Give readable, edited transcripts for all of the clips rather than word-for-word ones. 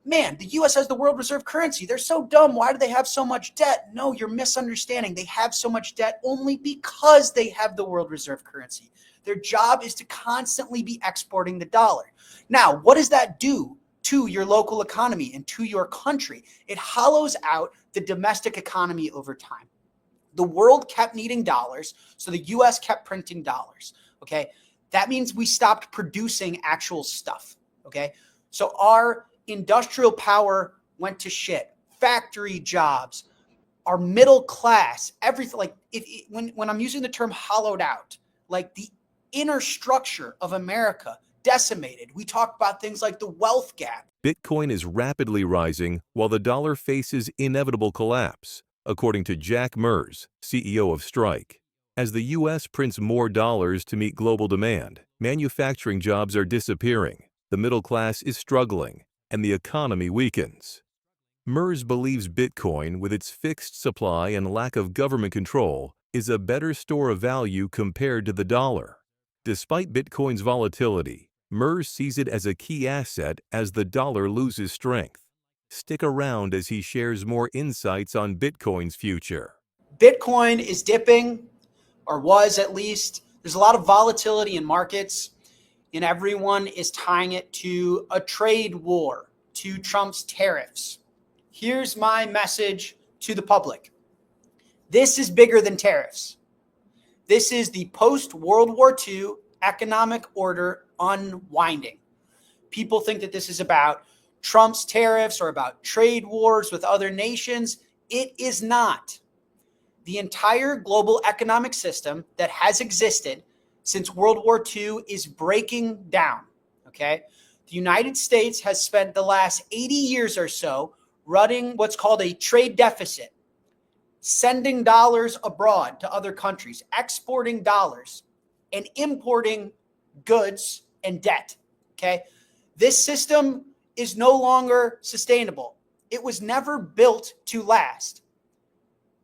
man, the US has the world reserve currency. They're so dumb. Why do they have so much debt? No, you're misunderstanding. They have so much debt only because they have the world reserve currency. Their job is to constantly be exporting the dollar. Now, what does that do to your local economy and to your country? It hollows out the domestic economy over time. The world kept needing dollars, so the US kept printing dollars, okay? That means we stopped producing actual stuff, okay? So our industrial power went to shit. Factory jobs, our middle class, everything. Like when I'm using the term hollowed out, like the inner structure of America decimated. We talk about things like the wealth gap. Bitcoin is rapidly rising while the dollar faces inevitable collapse, according to Jack Mers, CEO of Strike. As the U.S. prints more dollars to meet global demand, manufacturing jobs are disappearing, the middle class is struggling, and the economy weakens. Mers believes Bitcoin, with its fixed supply and lack of government control, is a better store of value compared to the dollar. Despite Bitcoin's volatility, Mers sees it as a key asset as the dollar loses strength. Stick around as he shares more insights on Bitcoin's future. Bitcoin is dipping, or was at least. There's a lot of volatility in markets, and everyone is tying it to a trade war, to Trump's tariffs. Here's my message to the public. This is bigger than tariffs. This is the post-World War II economic order unwinding. People think that this is about Trump's tariffs or about trade wars with other nations. It is not. The entire global economic system that has existed since World War II is breaking down, okay? The United States has spent the last 80 years or so running what's called a trade deficit, sending dollars abroad to other countries, exporting dollars, and importing goods and debt, okay? This system is no longer sustainable. It was never built to last,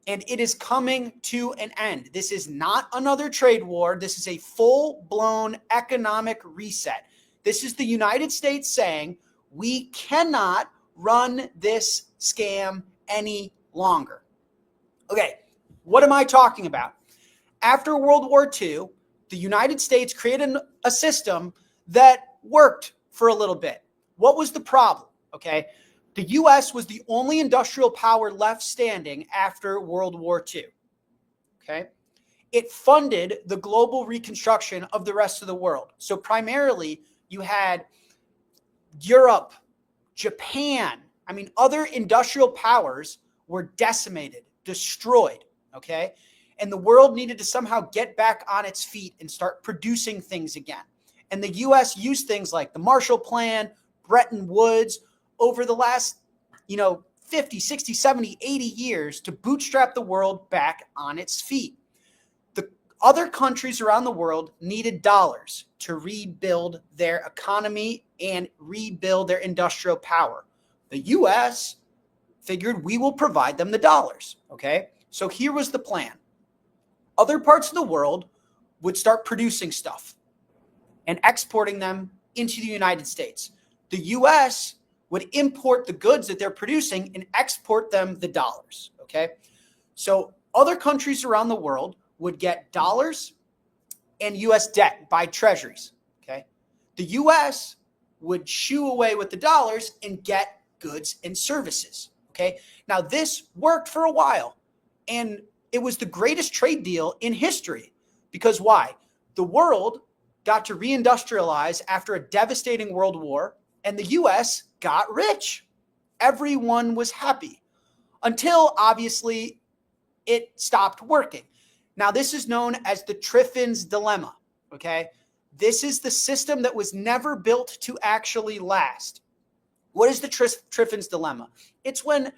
and it is coming to an end. This is not another trade war. This is a full-blown economic reset. This is the United States saying, we cannot run this scam any longer. Okay, what am I talking about? After World War II, the United States created a system that worked for a little bit. What was the problem? Okay, the U.S. was the only industrial power left standing after World War II. Okay, it funded the global reconstruction of the rest of the world. So primarily, you had Europe, Japan, other industrial powers were decimated, destroyed, okay? And the world needed to somehow get back on its feet and start producing things again. And the U.S. used things like the Marshall Plan, Bretton Woods, over the last, 50, 60, 70, 80 years to bootstrap the world back on its feet. The other countries around the world needed dollars to rebuild their economy and rebuild their industrial power. The U.S. figured we will provide them the dollars, okay? So here was the plan. Other parts of the world would start producing stuff and exporting them into the United States. The U.S. would import the goods that they're producing and export them the dollars, okay? So other countries around the world would get dollars and U.S. debt by treasuries, okay? The U.S. would shoo away with the dollars and get goods and services, okay? Now, this worked for a while, and it was the greatest trade deal in history. Because why? The world got to reindustrialize after a devastating world war, and the U.S. got rich. Everyone was happy until, obviously, it stopped working. Now, this is known as the Triffin's dilemma, okay? This is the system that was never built to actually last. What is the Triffin's dilemma? It's when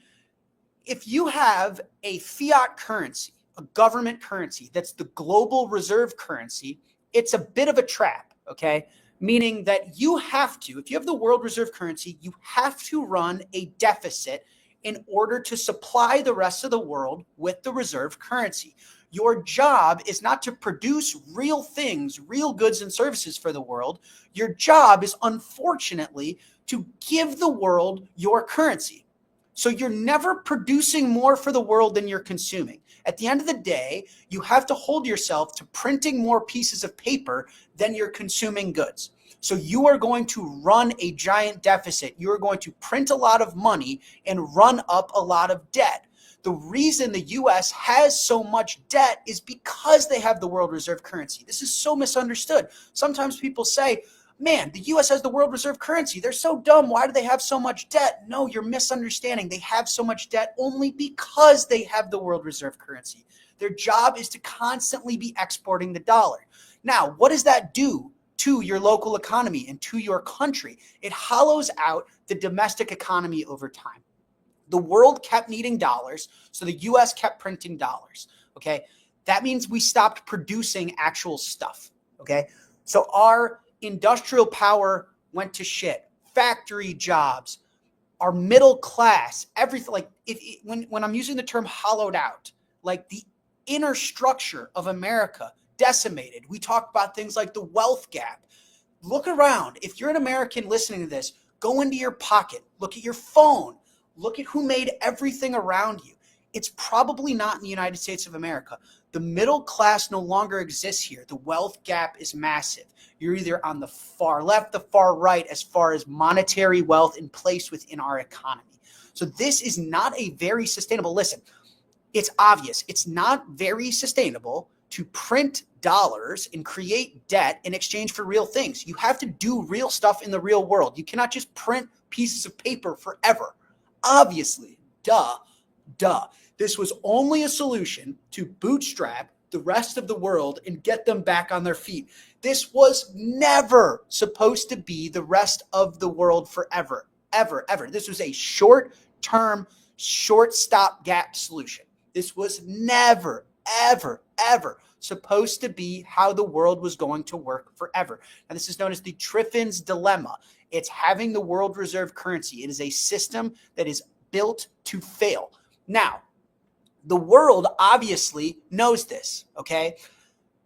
if you have a fiat currency, a government currency that's the global reserve currency, it's a bit of a trap, okay? Meaning that you have to, if you have the world reserve currency, you have to run a deficit in order to supply the rest of the world with the reserve currency. Your job is not to produce real things, real goods and services for the world. Your job is, unfortunately, to give the world your currency. So you're never producing more for the world than you're consuming. At the end of the day, you have to hold yourself to printing more pieces of paper than you're consuming goods. So you are going to run a giant deficit. You are going to print a lot of money and run up a lot of debt. The reason the US has so much debt is because they have the world reserve currency. This is so misunderstood. Sometimes people say, man, the US has the world reserve currency. They're so dumb. Why do they have so much debt? No, you're misunderstanding. They have so much debt only because they have the world reserve currency. Their job is to constantly be exporting the dollar. Now, what does that do to your local economy and to your country? It hollows out the domestic economy over time. The world kept needing dollars, so the US kept printing dollars, okay? That means we stopped producing actual stuff, okay? So our industrial power went to shit. Factory jobs, our middle class, everything. Like when I'm using the term hollowed out, like the inner structure of America decimated. We talk about things like the wealth gap. Look around. If you're an American listening to this, go into your pocket, look at your phone, look at who made everything around you. It's probably not in the United States of America. The middle class no longer exists here. The wealth gap is massive. You're either on the far left, the far right, as far as monetary wealth in place within our economy. So this is not a very sustainable, listen, it's obvious. It's not very sustainable to print dollars and create debt in exchange for real things. You have to do real stuff in the real world. You cannot just print pieces of paper forever. Obviously, duh. This was only a solution to bootstrap the rest of the world and get them back on their feet. This was never supposed to be the rest of the world forever, ever. This was a short-term, short stopgap solution. This was never, ever supposed to be how the world was going to work forever. And this is known as the Triffin's dilemma. It's having the world reserve currency. It is a system that is built to fail. Now, the world obviously knows this, okay?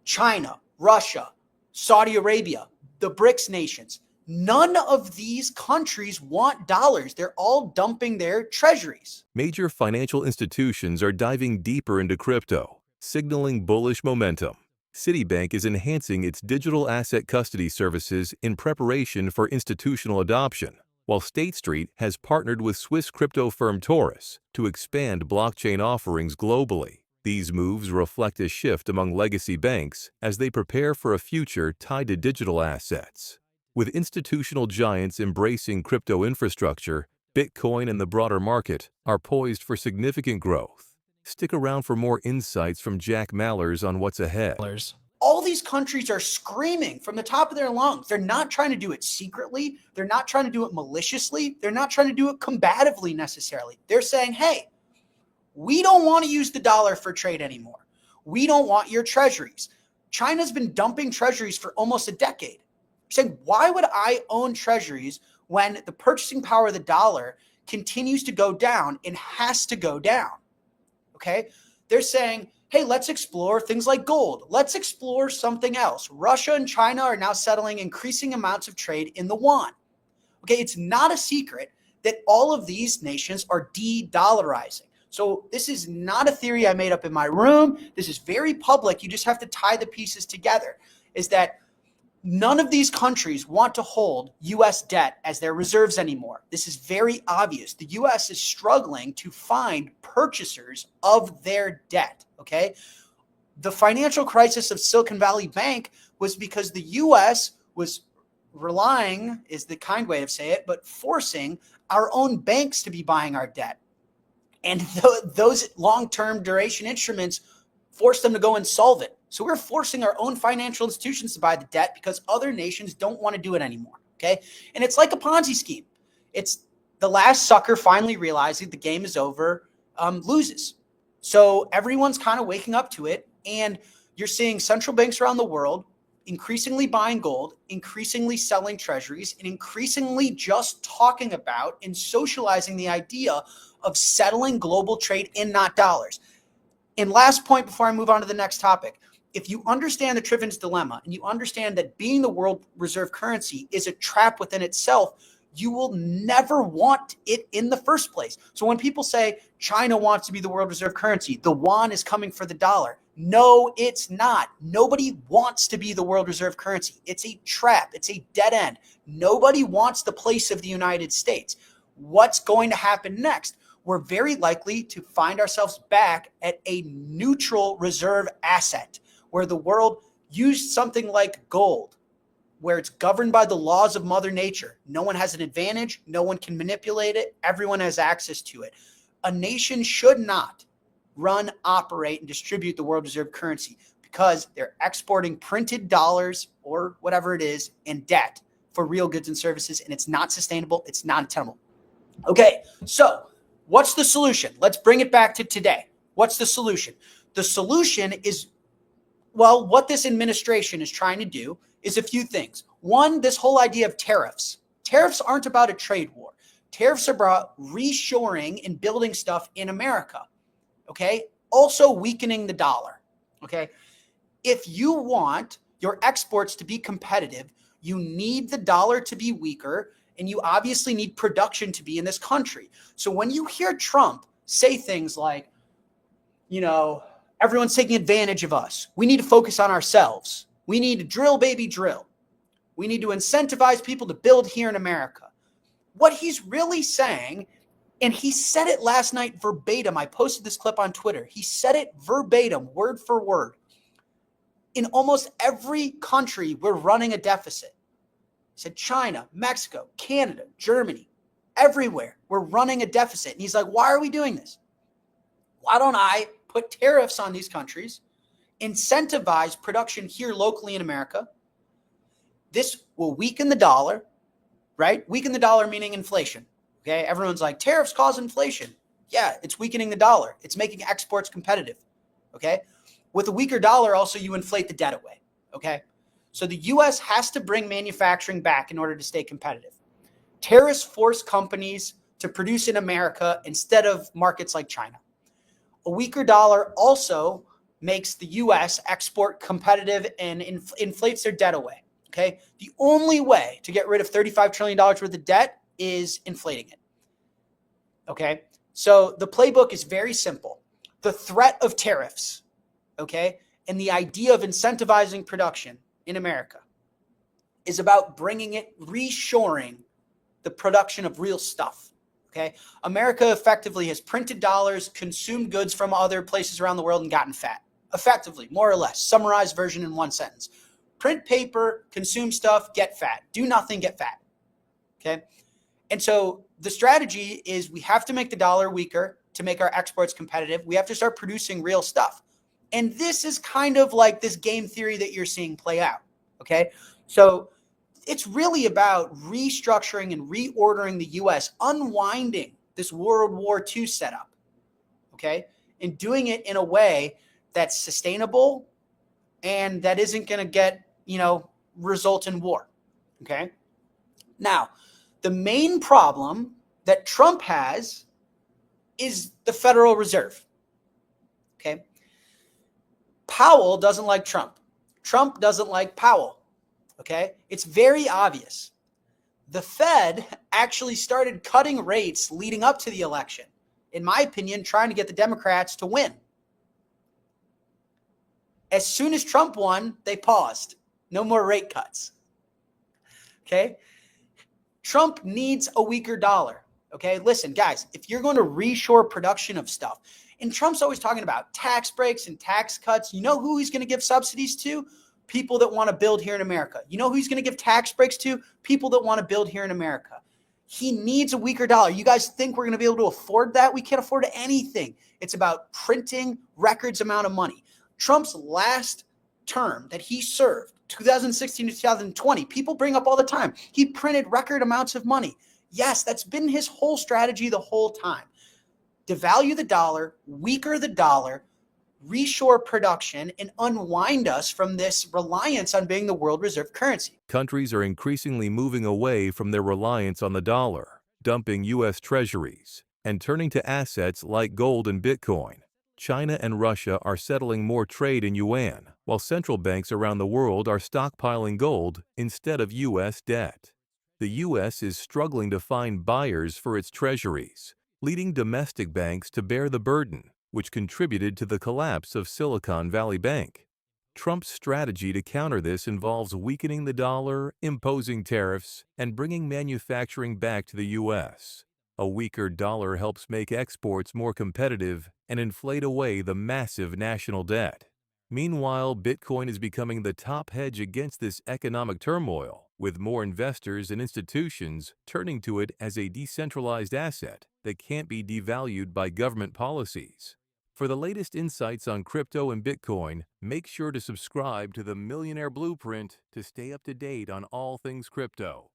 China, Russia, Saudi Arabia, the BRICS nations, none of these countries want dollars. They're all dumping their treasuries. Major financial institutions are diving deeper into crypto, signaling bullish momentum. Citibank is enhancing its digital asset custody services in preparation for institutional adoption, while State Street has partnered with Swiss crypto firm Taurus to expand blockchain offerings globally. These moves reflect a shift among legacy banks as they prepare for a future tied to digital assets. With institutional giants embracing crypto infrastructure, Bitcoin and the broader market are poised for significant growth. Stick around for more insights from Jack Mallers on what's ahead. All these countries are screaming from the top of their lungs. They're not trying to do it secretly. They're not trying to do it maliciously. They're not trying to do it combatively necessarily. They're saying, hey, we don't want to use the dollar for trade anymore. We don't want your treasuries. China's been dumping treasuries for almost a decade. Saying, why would I own treasuries when the purchasing power of the dollar continues to go down and has to go down? Okay, they're saying, hey, let's explore things like gold. Let's explore something else. Russia and China are now settling increasing amounts of trade in the yuan. Okay, it's not a secret that all of these nations are de-dollarizing. So this is not a theory I made up in my room. This is very public. You just have to tie the pieces together, is that none of these countries want to hold U.S. debt as their reserves anymore. This is very obvious. The U.S. is struggling to find purchasers of their debt, okay? The financial crisis of Silicon Valley Bank was because the U.S. was relying, is the kind way of saying it, but forcing our own banks to be buying our debt. And those long-term duration instruments forced them to go insolvent. So we're forcing our own financial institutions to buy the debt because other nations don't want to do it anymore, okay? And it's like a Ponzi scheme. It's the last sucker finally realizing the game is over, loses. So everyone's kind of waking up to it, and you're seeing central banks around the world increasingly buying gold, increasingly selling treasuries, and increasingly just talking about and socializing the idea of settling global trade in not dollars. And last point before I move on to the next topic, if you understand the Triffin's dilemma and you understand that being the world reserve currency is a trap within itself, you will never want it in the first place. So when people say China wants to be the world reserve currency, the yuan is coming for the dollar. No, it's not. Nobody wants to be the world reserve currency. It's a trap. It's a dead end. Nobody wants the place of the United States. What's going to happen next? We're very likely to find ourselves back at a neutral reserve asset where the world used something like gold, where it's governed by the laws of Mother Nature. No one has an advantage. No one can manipulate it. Everyone has access to it. A nation should not run, operate, and distribute the world reserve currency because they're exporting printed dollars or whatever it is in debt for real goods and services, and it's not sustainable. It's not attainable. Okay, so what's the solution? Let's bring it back to today. What's the solution? The solution is, well, what this administration is trying to do is a few things. One, this whole idea of tariffs. Tariffs aren't about a trade war. Tariffs are about reshoring and building stuff in America. Okay? Also weakening the dollar. Okay? If you want your exports to be competitive, you need the dollar to be weaker, and you obviously need production to be in this country. So when you hear Trump say things like, everyone's taking advantage of us. We need to focus on ourselves. We need to drill, baby, drill. We need to incentivize people to build here in America. What he's really saying, and he said it last night verbatim. I posted this clip on Twitter. He said it verbatim, word for word. In almost every country, we're running a deficit. He said China, Mexico, Canada, Germany, everywhere, we're running a deficit. And he's like, why are we doing this? Why don't I put tariffs on these countries, incentivize production here locally in America? This will weaken the dollar, right? Weaken the dollar meaning inflation. Okay, everyone's like, tariffs cause inflation. Yeah, it's weakening the dollar. It's making exports competitive. Okay, with a weaker dollar, also you inflate the debt away. Okay, so the U.S. has to bring manufacturing back in order to stay competitive. Tariffs force companies to produce in America instead of markets like China. A weaker dollar also makes the U.S. export competitive and inflates their debt away. Okay, the only way to get rid of $35 trillion worth of debt is inflating it. Okay, so the playbook is very simple. The threat of tariffs, okay, and the idea of incentivizing production in America is about bringing it, reshoring the production of real stuff. Okay, America effectively has printed dollars, consumed goods from other places around the world, and gotten fat. Effectively, more or less, summarized version in one sentence. Print paper, consume stuff, get fat. Do nothing, get fat. Okay, and so the strategy is we have to make the dollar weaker to make our exports competitive. We have to start producing real stuff. And this is kind of like this game theory that you're seeing play out. Okay, so it's really about restructuring and reordering the U.S., unwinding this World War II setup, okay, and doing it in a way that's sustainable and that isn't going to get, result in war, okay? Now, the main problem that Trump has is the Federal Reserve, okay? Powell doesn't like Trump. Trump doesn't like Powell. Okay, it's very obvious. The Fed actually started cutting rates leading up to the election, in my opinion, trying to get the Democrats to win. As soon as Trump won, they paused. No more rate cuts. Okay, Trump needs a weaker dollar. Okay, listen, guys, if you're going to reshore production of stuff, and Trump's always talking about tax breaks and tax cuts, you know who he's going to give subsidies to? People that want to build here in America. You know who he's going to give tax breaks to? People that want to build here in America. He needs a weaker dollar. You guys think we're going to be able to afford that? We can't afford anything. It's about printing records amount of money. Trump's last term that he served, 2016 to 2020, people bring up all the time. He printed record amounts of money. Yes, that's been his whole strategy the whole time. Devalue the dollar, weaker the dollar, reshore production, and unwind us from this reliance on being the world reserve currency. Countries are increasingly moving away from their reliance on the dollar, dumping U.S. treasuries, and turning to assets like gold and Bitcoin. China and Russia are settling more trade in yuan, while central banks around the world are stockpiling gold instead of U.S. debt. The U.S. is struggling to find buyers for its treasuries, leading domestic banks to bear the burden, which contributed to the collapse of Silicon Valley Bank. Trump's strategy to counter this involves weakening the dollar, imposing tariffs, and bringing manufacturing back to the U.S. A weaker dollar helps make exports more competitive and inflate away the massive national debt. Meanwhile, Bitcoin is becoming the top hedge against this economic turmoil, with more investors and institutions turning to it as a decentralized asset that can't be devalued by government policies. For the latest insights on crypto and Bitcoin, make sure to subscribe to the Millionaire Blueprint to stay up to date on all things crypto.